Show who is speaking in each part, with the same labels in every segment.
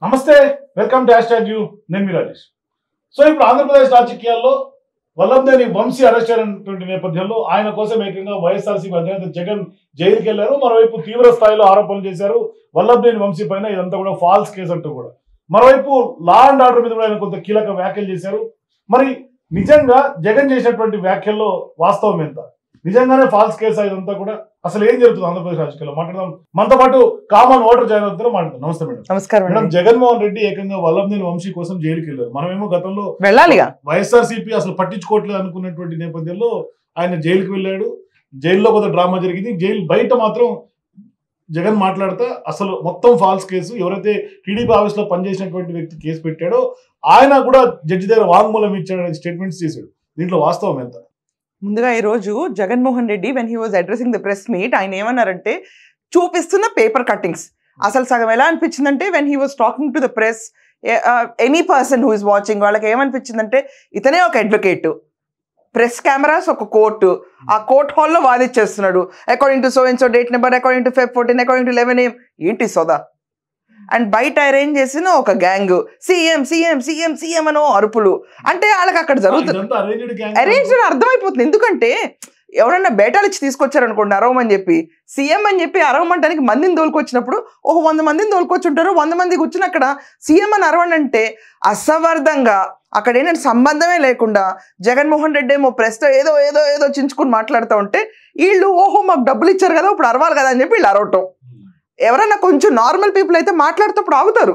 Speaker 1: నమస్తే, welcome to #you. నేను మీ Rajesh. So ఇప్పుడు ఆంధ్రప్రదేశ్ రాజకీయాల్లో వల్లభనేని వంశీ అరెస్ట్ అయినటువంటి నేపథ్యంలో ఆయన కోసం ఏకంగా వైఎస్ఆర్సీపీ అధినేత జగన్ జైలుకి వెళ్లారు. మరోవైపు తీవ్ర స్థాయిలో ఆరోపణలు చేశారు వల్లభనేని వంశీ పైన. ఇదంతా కూడా ఫాల్స్ కేసు అంటూ కూడా. మరోవైపు లా అండ్ ఆర్డర్ మీద కూడా ఆయన కొంత కీలక వ్యాఖ్యలు చేశారు. మరి నిజంగా జగన్ చేసినటువంటి వ్యాఖ్యల్లో వాస్తవం ఎంత? నిజంగానే ఫాల్స్ కేసు ఇదంతా కూడా అసలు ఏం జరుగుతుంది ఆంధ్రప్రదేశ్ రాజకీయాల్లో మాట్లాడదాం. మనతో పాటు కామన్ ఓటర్ జాయిన్ అవుతారో మాట్లాడదాం. నమస్తే మేడం.
Speaker 2: నమస్కారం
Speaker 1: మేడం, జగన్మోహన్ రెడ్డి ఏకంగా వల్లభనేని వంశీ కోసం జైలుకి వెళ్ళారు. మనమేమో గతంలో
Speaker 2: వెళ్ళాలిగా
Speaker 1: వైఎస్ఆర్సీపీ అసలు పట్టించుకోవట్లేదు అనుకున్నటువంటి నేపథ్యంలో ఆయన జైలుకి వెళ్ళాడు. జైల్లో కొంత డ్రామా జరిగింది. జైలు బయట మాత్రం జగన్ మాట్లాడుతా అసలు మొత్తం ఫాల్స్ కేసు, ఎవరైతే టీడీపీ ఆఫీస్ లో పనిచేసినటువంటి వ్యక్తి కేసు పెట్టాడో ఆయన కూడా జడ్జి దగ్గర వాంగ్మూలం ఇచ్చాడని స్టేట్మెంట్స్ చేశాడు. దీంట్లో వాస్తవం ఎంత?
Speaker 2: ముందుగా ఈ రోజు Jaganmohan Reddy when he was addressing the press meet ఆయన ఏమన్నారంటే చూపిస్తున్న పేపర్ కట్టింగ్స్ అసలు సగం ఎలా అనిపించిందంటే when he was talking to the press any person who is watching వాళ్ళకి ఏమనిపించిందంటే ఇతనే ఒక అడ్వకేట్, ప్రెస్ కెమెరాస్ ఒక కోర్టు, ఆ కోర్ట్ హాల్లో వాదిచ్చేస్తున్నాడు according to so and so date number, according to Feb 14, according to 11 AM. ఏంటి సోదా? అండ్ బయట అరేంజ్ చేసిన ఒక gang CM CM CM CM అనో అరుపులు. అంటే వాళ్ళకి అక్కడ జరుగుతుంది అరేంజ్ అర్థమైపోతుంది. ఎందుకంటే ఎవరన్నా బేటాలు ఇచ్చి తీసుకొచ్చారనుకోండి అరవమని చెప్పి, సీఎం అని చెప్పి అరవమంటానికి మందిని తోలుకొచ్చినప్పుడు 100 మందిని తోలుకొచ్చుంటారు. 100 మంది కూర్చుని అక్కడ సీఎం అని అరవండి అంటే అసవర్ధంగా అక్కడ ఏంటంటే సంబంధమే లేకుండా జగన్మోహన్ రెడ్డి ఏమో ప్రెస్తో ఏదో ఏదో ఏదో చించుకుని మాట్లాడుతూ ఉంటే వీళ్ళు ఓహో మాకు డబ్బులు ఇచ్చారు కదా ఇప్పుడు అరవాలి కదా అని చెప్పి వీళ్ళు అరవటం. ఎవరన్నా కొంచెం నార్మల్ పీపుల్ అయితే మాట్లాడుతూ ఆగుతారు,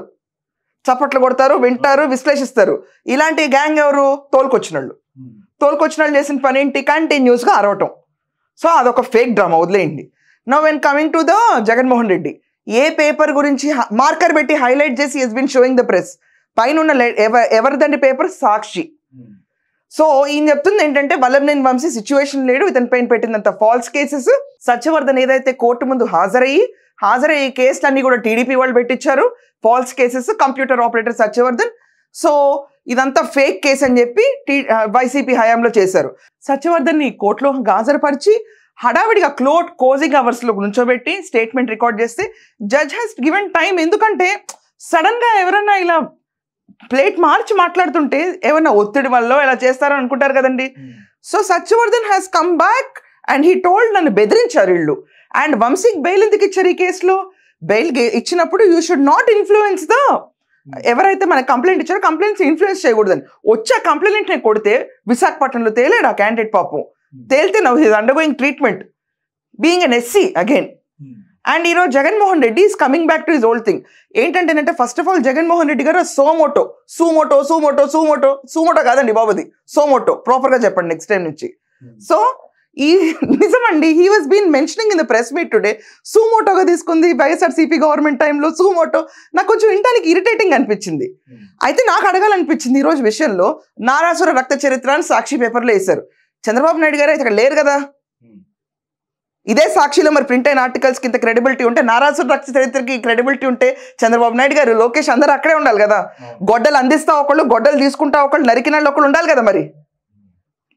Speaker 2: చప్పట్లు కొడతారు, వింటారు, విశ్లేషిస్తారు. ఇలాంటి గ్యాంగ్ ఎవరు? తోలుకొచ్చిన వాళ్ళు చేసిన పని ఏంటి? కంటిన్యూస్గా అరవటం. సో అదొక ఫేక్ డ్రామా, వదిలేయండి. Now when coming to the Jaganmohan Reddy, ఏ పేపర్ గురించి మార్కర్ పెట్టి హైలైట్ చేసి he's been showing the press. పైన ఎవరిదండి పేపర్? సాక్షి. సో ఈయన చెప్తుంది ఏంటంటే వల్లభనేని వంశీ సిచ్యువేషన్ లేడు, ఇతని పైన పెట్టినంత ఫాల్స్ కేసెస్. సత్యవర్ధన్ ఏదైతే కోర్టు ముందు హాజరయ్యి కేసులన్నీ కూడా టీడీపీ వాళ్ళు పెట్టించారు, false cases, computer operator Satyavardhan. So ఇదంతా ఫేక్ కేసు అని చెప్పి వైసీపీ హయాంలో చేశారు. సత్యవర్ధన్ని కోర్టులో హాజరుపరిచి హడావిడిగా క్లోజింగ్ అవర్స్ లో నుంచోబెట్టి స్టేట్మెంట్ రికార్డ్ చేస్తే జడ్జ్ హ్యాస్ గివెన్ టైం. ఎందుకంటే సడన్ గా ఎవరన్నా ఇలా ప్లేట్ మార్చి మాట్లాడుతుంటే ఏమన్నా ఒత్తిడి వల్ల ఇలా చేస్తారని అనుకుంటారు కదండి. So Satyavardhan has come back and he told, నన్ను బెదిరించారు వీళ్ళు. అండ్ వంశీకి బెయిల్ ఎందుకు ఇచ్చారు? ఈ కేసులో బెయిల్ ఇచ్చినప్పుడు you should not influence the ఎవరైతే మన కంప్లైంట్ ఇచ్చారో కంప్లైంట్స్ ఇన్ఫ్లుయెన్స్ చేయకూడదని. వచ్చే కంప్లైంట్ ని కొడితే విశాఖపట్నంలో తేలేడు ఆ క్యాండిడేట్ పాపం. తేలితే now he's undergoing treatment being an SC again. And ఈరోజు Jaganmohan Reddy is coming back to his old thing. ఏంటంటేనంటే first of all Jaganmohan Reddy garu suo motu కాదండి బాబుది, సోమోటో ప్రాపర్ గా చెప్పండి నెక్స్ట్ టైం నుంచి. సో ఈ నిజమండి, he was been mentioning in the press meet today. సూమోటోగా తీసుకుంది వైఎస్ఆర్సీపీ గవర్నమెంట్ టైంలో సూమోటో. నాకు కొంచెం వినడానికి ఇరిటేటింగ్ అనిపించింది. అయితే నాకు అడగాలనిపించింది ఈ రోజు విషయంలో. నారాసుర రక్త చరిత్ర సాక్షి పేపర్లో వేశారు. చంద్రబాబు నాయుడు గారు అయితే ఇక్కడ లేరు కదా. ఇదే సాక్షిలో మరి ప్రింట్ అయిన ఆర్టికల్స్కి ఇంత క్రెడిబిలిటీ ఉంటే, నారాసుర రక్త చరిత్రకి క్రెడిబిలిటీ ఉంటే చంద్రబాబు నాయుడు గారు, లోకేష్ అందరూ అక్కడే ఉండాలి కదా. గొడ్డలు అందిస్తా ఒకళ్ళు, గొడ్డలు తీసుకుంటా ఒకళ్ళు, నరికిన వాళ్ళు ఒకళ్ళు ఉండాలి కదా. మరి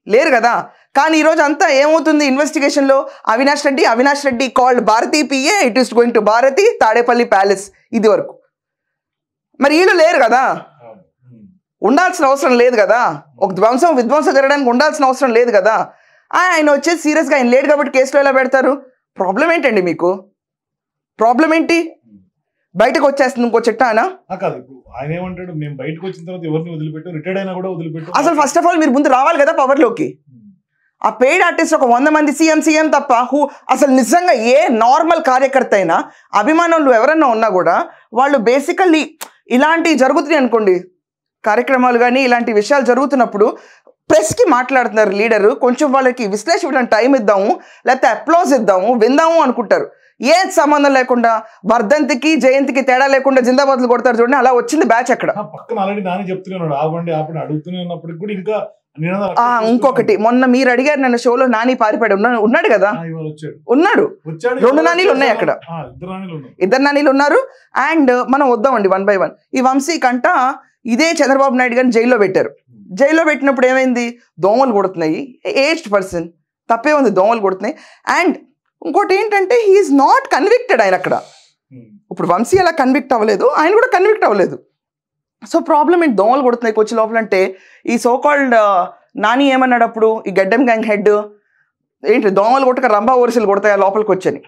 Speaker 2: లేరు కదా. కానీ ఈరోజు అంతా ఏమవుతుంది ఇన్వెస్టిగేషన్లో? Avinash Reddy called Bharathi PA, it is going to Bharathi Tadepalli palace. ఇది వరకు మరి వీళ్ళు లేరు కదా, ఉండాల్సిన అవసరం లేదు కదా. ఒక విధ్వంసం జరగడానికి ఉండాల్సిన అవసరం లేదు కదా. ఆయన వచ్చేసి సీరియస్గా ఆయన లేడు కాబట్టి కేసులో ఎలా పెడతారు? ప్రాబ్లం ఏంటండి మీకు? ప్రాబ్లం ఏంటి? బయటకు వచ్చేస్తుంది ఇంకో చెట్టానా?
Speaker 1: ఆయన ఏమంటాడు, మేము బయటకు వచ్చిన తర్వాత ఎవరిని వదిలిపెట్టు, రిటైర్డ్ అయినా కూడా వదిలిపెట్టు.
Speaker 2: అసలు ఫస్ట్ ఆఫ్ ఆల్ మీరు ముందు రావాలి కదా పవర్లోకి. ఆ పెయిడ్ ఆర్టిస్ట్ ఒక 100 మంది సీఎం తప్ప అసలు నిజంగా ఏ నార్మల్ కార్యకర్త అయినా, అభిమానులు ఎవరన్నా ఉన్నా కూడా వాళ్ళు బేసికల్లీ ఇలాంటివి జరుగుతున్నాయి అనుకోండి, కార్యక్రమాలు కానీ ఇలాంటి విషయాలు జరుగుతున్నప్పుడు ప్రెస్కి మాట్లాడుతున్నారు లీడరు, కొంచెం వాళ్ళకి విశ్లేషించడానికి టైం ఇద్దాము, లేకపోతే అప్లాజ్ ఇద్దాము, విందాము అనుకుంటారు. ఏ సంబంధం లేకుండా వర్ధంతికి జయంతికి తేడా లేకుండా జిందాబాద్లు కొడతారు చూడండి, అలా వచ్చింది బ్యాచ్. అక్కడ
Speaker 1: పక్కన ఆల్రెడీ నాని చెప్తున్నాడు ఆపండి అడుగుతూనే ఉన్నప్పటికి కూడా ఇంకా.
Speaker 2: ఇంకొకటి, మొన్న మీరు అడిగారు నన్ను షోలో, నాని పారిపాడు ఉన్నాడు కదా, ఉన్నాడు. 2 నానీలు ఉన్నాయి అక్కడ, 2 నానీలు ఉన్నారు. అండ్ మనం వద్దామండి 1 by 1. ఈ వంశీ కంట ఇదే చంద్రబాబు నాయుడు గారిని జైల్లో పెట్టారు. జైల్లో పెట్టినప్పుడు ఏమైంది? దోమలు కొడుతున్నాయి. ఏజ్డ్ పర్సన్, తప్పే ఉంది, దోమలు కొడుతున్నాయి. అండ్ ఇంకోటి ఏంటంటే హీఈస్ నాట్ కన్విక్టెడ్. ఆయన అక్కడ ఇప్పుడు వంశీ అలా కన్విక్ట్ అవ్వలేదు, ఆయన కూడా కన్విక్ట్ అవ్వలేదు. సో ప్రాబ్లం ఏంటి, దోమలు కొడుతున్నాయి కొచ్చి లోపల అంటే ఈ సోకాల్డ్ నాని ఏమన్నాడు అప్పుడు, ఈ గడ్డం గ్యాంగ్ హెడ్ ఏంటి దోమలు కొట్టక రంభా ఓరిసలు కొడతాయి లోపలికి వచ్చని,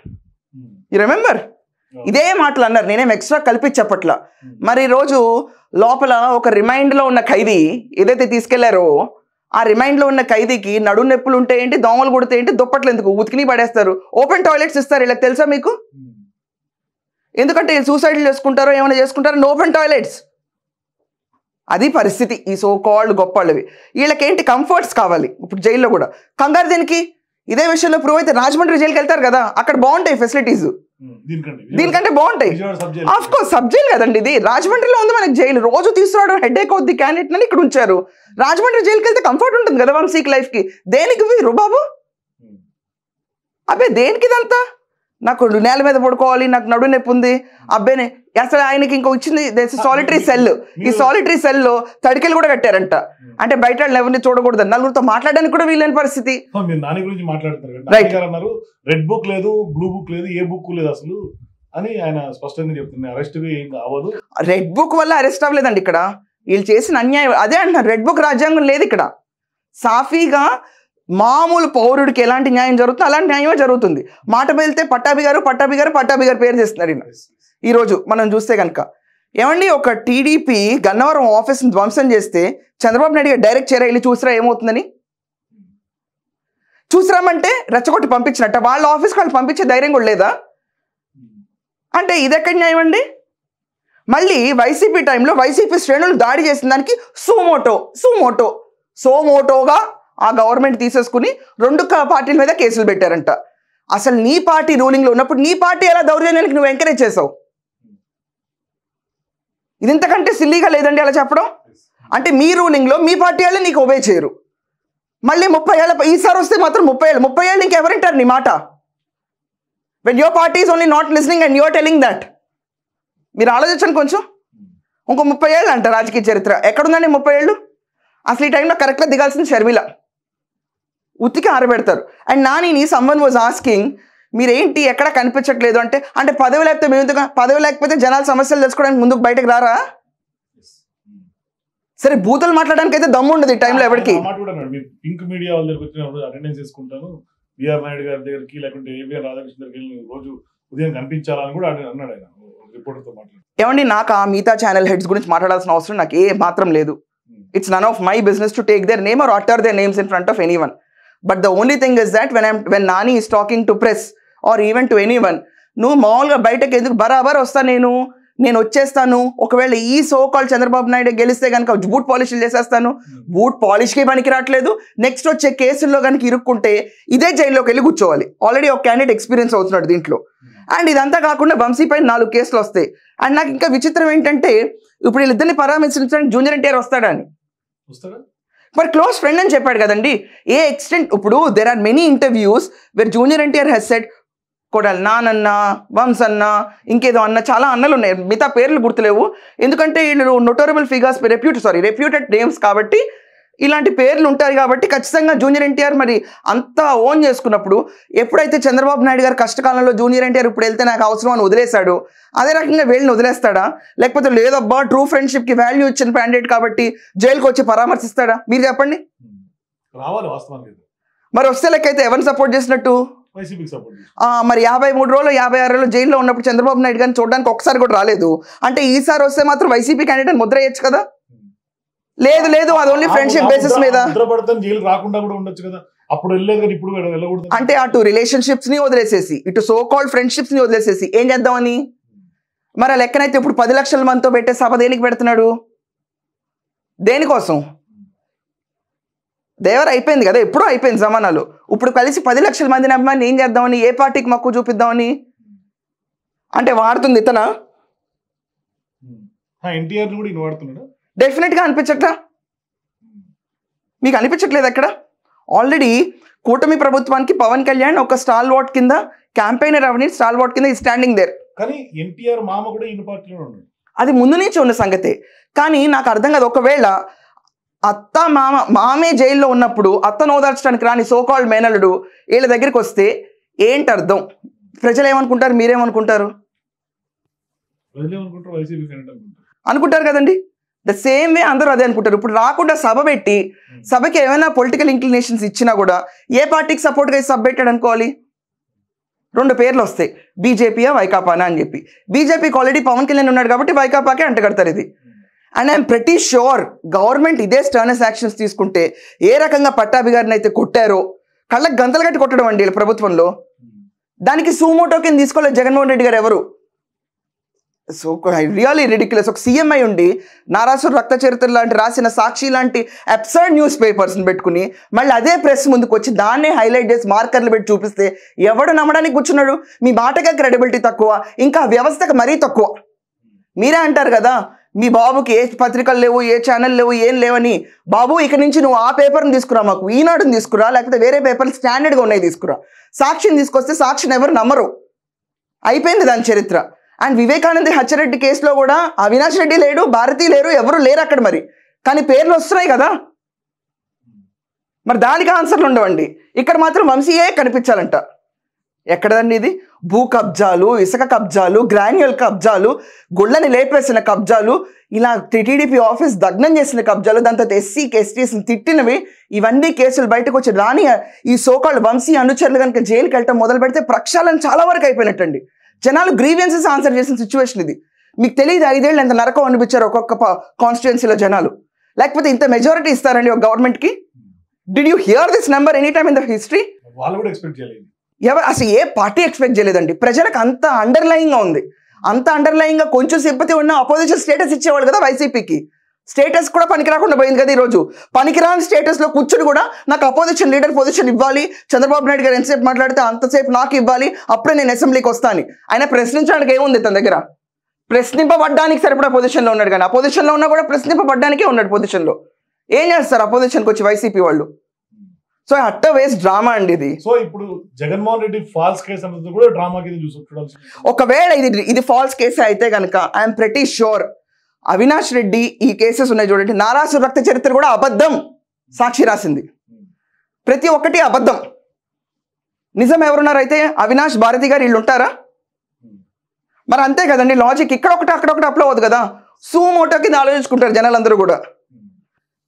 Speaker 2: యు రిమెంబర్? ఇదే మాటలు అన్నారు, నేనేం ఎక్స్ట్రా కల్పించి చెప్పట్లా. మరి ఈరోజు లోపల ఒక రిమైండ్లో ఉన్న ఖైదీ ఏదైతే తీసుకెళ్లారో ఆ రిమైండ్లో ఉన్న ఖైదీకి నడు నొప్పులు ఉంటే ఏంటి, దోమలు కొడితే ఏంటి, దుప్పట్లు ఎందుకు ఉతికిని పడేస్తారు, ఓపెన్ టాయిలెట్స్ ఇస్తారు. ఇలా తెలుసా మీకు? ఎందుకంటే సూసైడ్లు చేసుకుంటారో ఏమైనా చేసుకుంటారో, ఓపెన్ టాయిలెట్స్. అది పరిస్థితి ఈ సో కాల్డ్ గొప్పవాళ్ళవి. వీళ్ళకేంటి కంఫర్ట్స్ కావాలి. ఇప్పుడు జైల్లో కూడా కంగారు దేనికి? ఇదే విషయంలో ప్రూవ్ అయితే రాజమండ్రి జైలుకి వెళ్తారు కదా, అక్కడ బాగుంటాయి ఫెసిలిటీస్, దీనికంటే బాగుంటాయి. ఆఫ్ కోర్స్ సబ్ జైలు కదండి ఇది, రాజమండ్రిలో ఉంది మనకి జైలు. రోజు తీసుకురావడం హెడ్ ఏక్ అవుద్ది క్యాండిడేట్ అని ఇక్కడ ఉంచారు. రాజమండ్రి జైలుకి వెళ్తే కంఫర్ట్ ఉంటుంది కదా వంశీకి లైఫ్ కి. దేనికి వీరు బాబు? అబ్బే దేనికి ఇదంతా? నాకు నేల మీద పడుకోవాలి, నాకు నడు నొప్పి ఉంది, అబ్బేనే అసలు ఆయనకి ఇంకో ఇచ్చింది సాలిటరీ సెల్. ఈ సాలిటరీ సెల్లో తడికెలు కూడా కట్టారంట. అంటే బయట ఎవరిని చూడకూడదు, నలుగురితో మాట్లాడడానికి కూడా వీలైన పరిస్థితి.
Speaker 1: నాని గురించి మాట్లాడుతున్నారు, రెడ్ బుక్ లేదు, బ్లూ బుక్ లేదు, ఏ బుక్ లేదు అసలు అని ఆయన స్పష్టంగా చెప్తున్నారు. అరెస్ట్ ఏం అవ్వదు,
Speaker 2: రెడ్ బుక్ వల్ల అరెస్ట్ అవ్వలేదండి ఇక్కడ. వీళ్ళు చేసిన అన్యాయం అదే అంటున్నారు. రెడ్ బుక్ రాజ్యాంగం లేదు ఇక్కడ. సాఫీగా మామూలు పౌరుడికి ఎలాంటి న్యాయం జరుగుతుందో అలాంటి న్యాయమే జరుగుతుంది. మాట వెళ్తే పట్టాభి గారు పేరు చేస్తున్నారు ఈరోజు మనం చూస్తే కనుక. ఏమండి, ఒక టీడీపీ గన్నవరం ఆఫీస్ని ధ్వంసం చేస్తే చంద్రబాబు నాయుడు గారు డైరెక్ట్ చేరా వెళ్ళి చూసిరా ఏమవుతుందని? చూసిరామంటే రెచ్చగొట్టి పంపించినట్ట, వాళ్ళ ఆఫీస్కి వాళ్ళు పంపించే ధైర్యం కూడా లేదా? అంటే ఇదెక్కడి న్యాయం అండి? మళ్ళీ వైసీపీ టైంలో వైసీపీ శ్రేణులు దాడి చేసిన దానికి సోమోటోగా ఆ గవర్నమెంట్ తీసేసుకుని 2 పార్టీల మీద కేసులు పెట్టారంట. అసలు నీ పార్టీ రూలింగ్లో ఉన్నప్పుడు నీ పార్టీ ఎలా దౌర్జన్యానికి నువ్వు ఎంకరేజ్ చేసావు? ఇది ఇంతకంటే సిల్లీగా లేదండి అలా చెప్పడం. అంటే మీ రూలింగ్లో మీ పార్టీ వాళ్ళే నీకు ఒబే చేయరు. మళ్ళీ 30 ఏళ్ళ ఈసారి వస్తే మాత్రం 30 ఏళ్ళు ఇంకెవరింటారు నీ మాట? When your party is only not listening and your telling that. మీరు ఆలోచించండి కొంచెం. ఇంకో 30 ఏళ్ళు అంట రాజకీయ చరిత్ర. ఎక్కడుందండి 30 ఏళ్ళు? అసలు ఈ టైంలో కరెక్ట్గా దిగాల్సింది షర్మిల. ఉత్తికి ఆరబెడతారు. And Nani someone was asking, మీరేంటి ఎక్కడ కనిపించట్లేదు అంటే, పదవి లేకపోతే మేము పదవి లేకపోతే జనాల సమస్యలు తెలుసుకోవడానికి ముందుకు బయటకు రారా? సరే బూతులు మాట్లాడడానికి అయితే దమ్ము ఉండదు ఈ టైంలో ఎవరికి.
Speaker 1: పింక్ మీడియా వాళ్ళ దగ్గరికి వచ్చినప్పుడు అటెండెన్స్ చేసుకుంటాను, బిఆర్ నాయుడు గారి దగ్గరికి లేకుంటే ఏబిఆర్ రాధాకృష్ణ దగ్గరికి రోజు ఉదయం కనిపించాలని కూడా అన్నాడు ఆయన రిపోర్టర్తో మాట్లాడు.
Speaker 2: ఏమండి, నాకు ఆ మిగతా ఛానల్ హెడ్స్ గురించి మాట్లాడాల్సిన అవసరం నాకు ఏ మాత్రం లేదు. It's none of my business to take their name or utter their names in front of anyone. But the only thing is that when Nani is talking to press or even to anyone, నువ్వు మామూలుగా బయటకు ఎందుకు బరాబర్ వస్తా, నేను వచ్చేస్తాను, ఒకవేళ ఈ సో కాల్ చంద్రబాబు నాయుడు గెలిస్తే కనుక బూట్ పాలిష్లు చేసేస్తాను, బూట్ పాలిష్కి పనికి రావట్లేదు, నెక్స్ట్ వచ్చే కేసుల్లో కనుక ఇరుక్కుంటే ఇదే జైల్లోకి వెళ్ళి కూర్చోవాలి. ఆల్రెడీ ఒక క్యాండిడేట్ ఎక్స్పీరియన్స్ అవుతున్నాడు దీంట్లో. అండ్ ఇదంతా కాకుండా వంశీ పైన 4 కేసులు వస్తాయి. అండ్ నాకు ఇంకా విచిత్రం ఏంటంటే, ఇప్పుడు వీళ్ళిద్దరిని పరామర్శించడానికి జూనియర్ ఎన్టీఆర్ వస్తాడని, మరి క్లోజ్ ఫ్రెండ్ అని చెప్పాడు కదండి. ఏ ఎక్స్టెంట్? ఇప్పుడు there are many interviews where junior NTR he's said Kodali నానన్న, వంశ్ అన్న, ఇంకేదో అన్న, చాలా అన్నలు ఉన్నాయి, మిగతా పేర్లు గుర్తులేవు. ఎందుకంటే వీళ్ళు నోటరబుల్ ఫిగర్స్, రెప్యూటెడ్ నేమ్స్ కాబట్టి ఇలాంటి పేర్లు ఉంటాయి కాబట్టి ఖచ్చితంగా జూనియర్ ఎన్టీఆర్ మరి అంతా ఓన్ చేసుకున్నప్పుడు, ఎప్పుడైతే చంద్రబాబు నాయుడు గారు కష్టకాలంలో జూనియర్ ఎన్టీఆర్ ఇప్పుడు వెళ్తే నాకు అవసరం అని వదిలేశాడు, అదే రకంగా వీళ్ళని వదిలేస్తాడా? లేకపోతే లేదబ్బా ట్రూ ఫ్రెండ్షిప్కి వాల్యూ ఇచ్చిన క్యాండిడేట్ కాబట్టి జైలుకి వచ్చి పరామర్శిస్తాడా? మీరు చెప్పండి. మరి వస్తే లెక్కైతే ఎవరిని సపోర్ట్ చేసినట్టు? మరి 53 రోజులు 56 రోజులు జైల్లో ఉన్నప్పుడు చంద్రబాబు నాయుడు గారిని చూడడానికి ఒకసారి కూడా రాలేదు అంటే, ఈసారి వస్తే మాత్రం వైసీపీ క్యాండిడేట్ ముద్ర వేయచ్చు కదా? లేదు, అది ఓన్లీ ఫ్రెండ్షిప్ బేసిస్ మీద. అంటే అటు రిలేషన్షిప్స్ ని వదిలేసేసి ఇటు సో కాల్డ్ ఫ్రెండ్షిప్స్ ని వదిలేసేసి ఏం చేద్దామని? మరి ఆ లెక్కనైతే ఇప్పుడు 10 లక్షల మందితో పెట్టే సభ దేనికి పెడుతున్నాడు? దేనికోసం? దేవర్ అయిపోయింది కదా, ఎప్పుడూ అయిపోయింది జమానాలు. ఇప్పుడు కలిసి 10 లక్షల మందిని అమ్మాయిని ఏం చేద్దామని, ఏ పార్టీకి మక్కువ చూపిద్దామని అంటే వాడుతుంది ఇతనా? డెఫినెట్గా అనిపించట్లా? మీకు అనిపించట్లేదు అక్కడ? ఆల్రెడీ కూటమి ప్రభుత్వానికి పవన్ కళ్యాణ్ ఒక స్టాల్ వాట్ కింద, క్యాంపెయినర్ అవని స్టాల్ వాట్ కింద ఈ స్టాండింగ్ దేర్. అది ముందు నుంచి ఉన్న సంగతే. కానీ నాకు అర్థం కాదు, ఒకవేళ అత్త మామే జైల్లో ఉన్నప్పుడు అత్తను ఓదార్చడానికి రాని సోకాల్డ్ మేనలుడు వీళ్ళ దగ్గరికి వస్తే ఏంటి అర్థం? ప్రజలు ఏమనుకుంటారు, మీరేమనుకుంటారు?
Speaker 1: ప్రజలేమనుకుంటారు, వైసీపీ క్యాండిడేట్ అనుకుంటారు
Speaker 2: అనుకుంటారు కదండి. ద సేమ్ వే అందరూ అదే అనుకుంటారు. ఇప్పుడు రాకుండా సభ పెట్టి సభకి ఏమైనా పొలిటికల్ ఇంక్లినేషన్స్ ఇచ్చినా కూడా ఏ పార్టీకి సపోర్ట్గా సభ పెట్టాడు అనుకోవాలి? 2 పేర్లు వస్తాయి, బీజేపీయా వైకాపానా అని చెప్పి. బీజేపీకి ఆల్రెడీ పవన్ కళ్యాణ్ ఉన్నాడు కాబట్టి వైకాపాకే అంటగడతారు ఇది. And I'm pretty sure government ఇదే స్టర్నెస్ యాక్షన్స్ తీసుకుంటే ఏ రకంగా పట్టాభి గారిని అయితే కొట్టారో, కళ్ళకి గంతలు కట్టి కొట్టడం అండి ప్రభుత్వంలో, దానికి సూమోటో కింద తీసుకోలేదు జగన్మోహన్ రెడ్డి గారు ఎవరు. So really ridiculous. ఒక సీఎం అయి ఉండి నారాసుర రక్త చరిత్ర లాంటి రాసిన సాక్షి లాంటి అబ్సర్డ్ న్యూస్ పేపర్స్ని పెట్టుకుని మళ్ళీ అదే ప్రెస్ ముందుకు వచ్చి దాన్నే హైలైట్ చేసి మార్కర్లు పెట్టి చూపిస్తే ఎవడు నమ్మడానికి కూర్చున్నాడు? మీ మాటకే క్రెడిబిలిటీ తక్కువ, ఇంకా వ్యవస్థకు మరీ తక్కువ. మీరే అంటారు కదా మీ బాబుకి ఏ పత్రికలు లేవు, ఏ ఛానల్ లేవు, ఏం లేవని. బాబు ఇక నుంచి నువ్వు ఆ పేపర్ని తీసుకురా, మాకు ఈనాడుని తీసుకురా, లేకపోతే వేరే పేపర్లు స్టాండర్డ్గా ఉన్నాయి తీసుకురా. సాక్షిని తీసుకొస్తే సాక్షిని ఎవరు నమ్మరు, అయిపోయింది దాని చరిత్ర. అండ్ వివేకానంద హత్యారెడ్డి కేసులో కూడా అవినాష్ రెడ్డి లేడు, భారతి లేరు, ఎవరు లేరు అక్కడ. మరి కానీ పేర్లు వస్తున్నాయి కదా, మరి దానికి ఆన్సర్లు ఉండవండి. ఇక్కడ మాత్రం వంశీయే కనిపించాలంట. ఎక్కడదండి ఇది? భూ కబ్జాలు, ఇసుక కబ్జాలు, గ్రాన్యువల్ కబ్జాలు, గుళ్ళని లేపేసిన కబ్జాలు, ఇలా టీడీపీ ఆఫీస్ దగ్నం చేసిన కబ్జాలు, దాంతో ఎస్సీకి ఎస్టీస్ని తిట్టినవి, ఇవన్నీ కేసులు బయటకు వచ్చి రాని ఈ సోకాళ్ళు వంశీ అనుచరులు కనుక జైలుకి వెళ్ళటం మొదలు పెడితే ప్రక్షాళన చాలా వరకు అయిపోయినట్టండి. జనాలు గ్రీవియన్సెస్ ఆన్సర్ చేసిన సిచ్యువేషన్ ఇది. మీకు తెలియదు 5 ఏళ్ళు ఎంత నరకం అనిపించారు ఒక్కొక్క కాన్స్టిట్యున్సీలో జనాలు. లేకపోతే ఇంత మెజారిటీ ఇస్తారండి ఒక గవర్నమెంట్కి? Did you here this number any time in the history?
Speaker 1: వాళ్ళు కూడా ఎక్స్పెక్ట్ చేయలేదు.
Speaker 2: అసలు ఏ పార్టీ ఎక్స్పెక్ట్ చేయలేదండి. ప్రజలకు అంత అండర్లయింగ్గా ఉంది. అంత అండర్లయింగ్గా కొంచెం సింపతి ఉన్న అపోజిషన్ స్టేటస్ ఇచ్చేవాళ్ళు కదా వైసీపీకి. స్టేటస్ కూడా పనికి రాకుండా పోయింది కదా ఈరోజు. పనికిరాని స్టేటస్లో కూర్చుని కూడా నాకు అపోజిషన్ లీడర్ పొజిషన్ ఇవ్వాలి, చంద్రబాబు నాయుడు గారు ఎంతసేపు మాట్లాడితే అంతసేపు నాకు ఇవ్వాలి, అప్పుడే నేను అసెంబ్లీకి వస్తాను. ఆయన ప్రశ్నించడానికి ఏముంది తన దగ్గర? ప్రశ్నింపబడ్డానికి సరిపడా పొజిషన్లో ఉన్నాడు, కానీ అపోజిషన్లో ఉన్నా కూడా ప్రశ్నింపబడ్డానికే ఉన్నాడు పొజిషన్లో. ఏం చేస్తారు అపోజిషన్కి వచ్చి వైసీపీ వాళ్ళు? సో అట్ట వేస్ట్ డ్రామా అండి ఇది.
Speaker 1: సో ఇప్పుడు జగన్మోహన్ రెడ్డి ఫాల్స్ కేసు అనేది కూడా డ్రామా కింద చూడాల్సి.
Speaker 2: ఒకవేళ ఇది ఫాల్స్ కేసు అయితే కనుక I'm pretty sure Avinash Reddy ఈ కేసెస్ ఉన్నాయి చూడండి, నారాసుర రక్త చరిత్ర కూడా అబద్ధం, సాక్షి రాసింది ప్రతి ఒక్కటి అబద్ధం. నిజం ఎవరున్నారైతే అవినాష్, భారతి గారు వీళ్ళు ఉంటారా? మరి అంతే కదండి లాజిక్. ఇక్కడ ఒకటి అక్కడ ఒకటి అప్లో అవుతుంది కదా. సూమోటో కింద ఆలోచించుకుంటారు జనాలందరూ కూడా.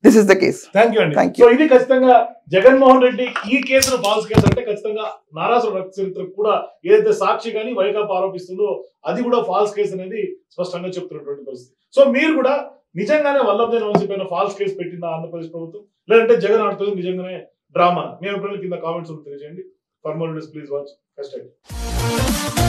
Speaker 2: This is the case.
Speaker 1: Thank you అండి. సో ఇది ఖచ్చితంగా జగన్మోహన్ రెడ్డి ఈ కేసును ఫాల్స్ కేసు అంటే ఖచ్చితంగా నారాసుర రక్త చరిత్ర కూడా ఏదైతే సాక్షి కానీ వైకాపా ఆరోపిస్తుందో అది కూడా ఫాల్స్ కేసు అనేది స్పష్టంగా చెప్తున్నటువంటి పరిస్థితి. సో మీరు కూడా నిజంగానే వల్లభనేని వంశీ పైన ఫాల్స్ కేసు పెట్టిందా ఆంధ్రప్రదేశ్ ప్రభుత్వం, లేదంటే జగన్ ఆడుతుంది నిజంగానే డ్రామా? మీ అభిప్రాయాలు కింద కామెంట్స్ తెలియజేయండి. For more videos please watch #.